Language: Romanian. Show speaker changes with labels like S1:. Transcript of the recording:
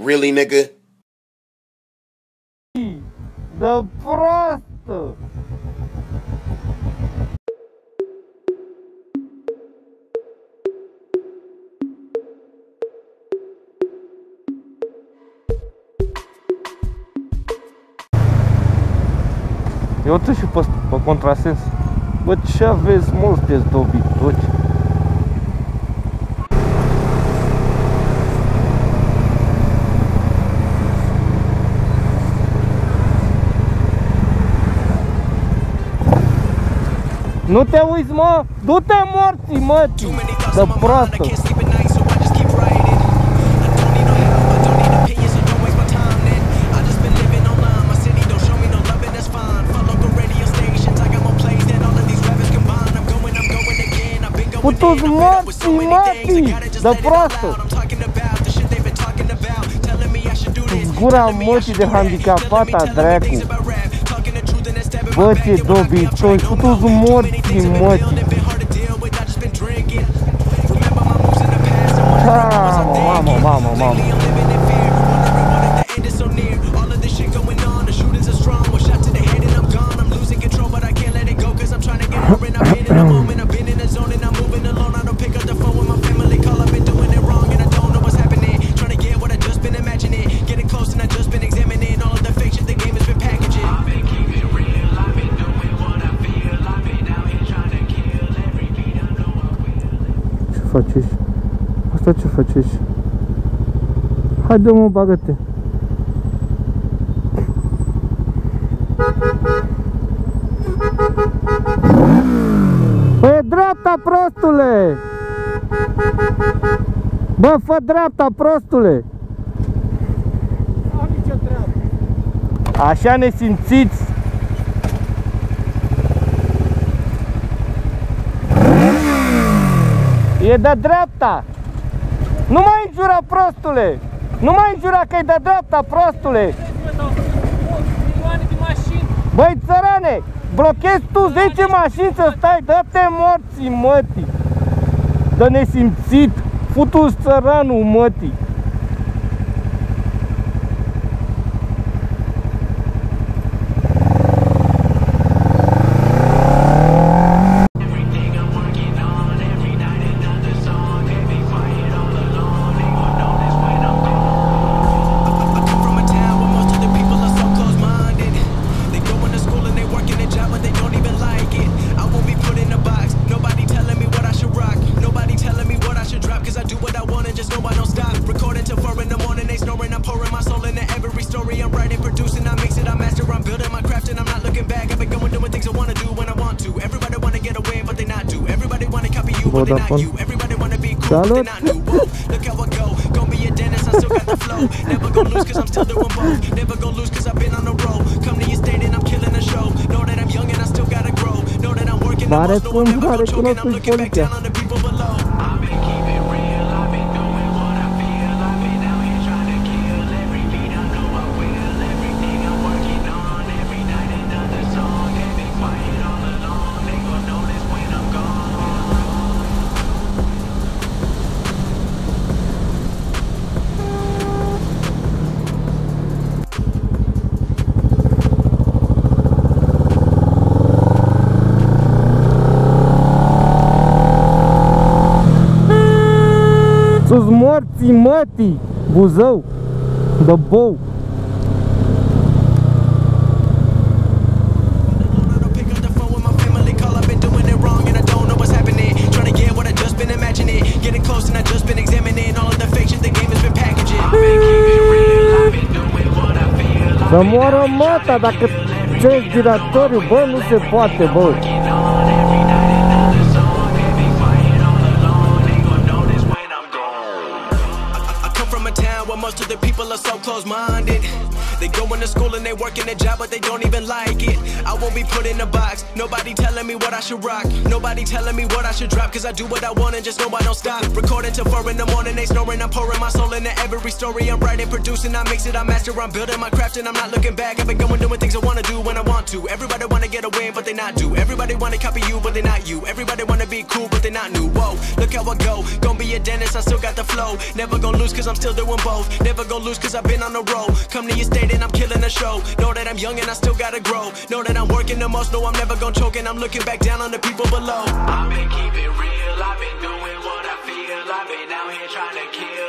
S1: Really, nigga?
S2: Da proastă! Eu trec și pe contrasens. Bă, ce aveți, mă, sunteți dobitoci? Nu te uiți, mă! Du-te morții, mătii! Dă proastă! Putu-ți morții, mătii! Dă proastă! Gura mătii de handicapata, dracu! Bă, ce dobitoși, putu-ți morții, mătii! Mamă! Faceți? Asta ce faceți? Haide, mă, bagă-te! Păi dreapta, prostule! Bă, fă dreapta, prostule! Am nicio treabă! Așa ne simțiți! E de dreapta! Nu mai înjura, prostule! Nu mai înjura că e de dreapta, prostule! Băi, țărane! Blochezi tu 10 mașini să stai! Dă-te morții, mătii! Dă nesimțit! Futu-ți țăranul, mătii! Vodafone. Salut! Mare cum care cunoscuți poliția. Sus morții, mătii, Buzău, de bou. Să moară măta dacă ți-ai giratoriu, bă, nu se poate, bă.
S3: most of the people are so close-minded. They going to school and they working a job, but they don't even like it. I won't be put in a box. Nobody telling me what I should rock. Nobody telling me what I should drop. Cause I do what I want and just know I don't stop. Recording till 4 in the morning, they snoring. I'm pouring my soul into every story. I'm writing, producing, I mix it, I master. I'm building my craft and I'm not looking back. I've been going doing things I wanna do when I want to. Everybody wanna get away, but they not do. Everybody wanna copy you, but they not you. Everybody wanna be cool, but they not new. Whoa, look how I go. Gonna be a dentist, I still got the flow. Never gonna lose cause I'm still doing both. Never gonna lose cause I've been on the road. Come to your state and I'm killing the show. Know that I'm young and I still gotta grow. Know that I'm working the most, know I'm never gonna choke. And I'm looking back down on the people below. I've been keeping real, I've been doing what I feel. I've been out here trying to kill.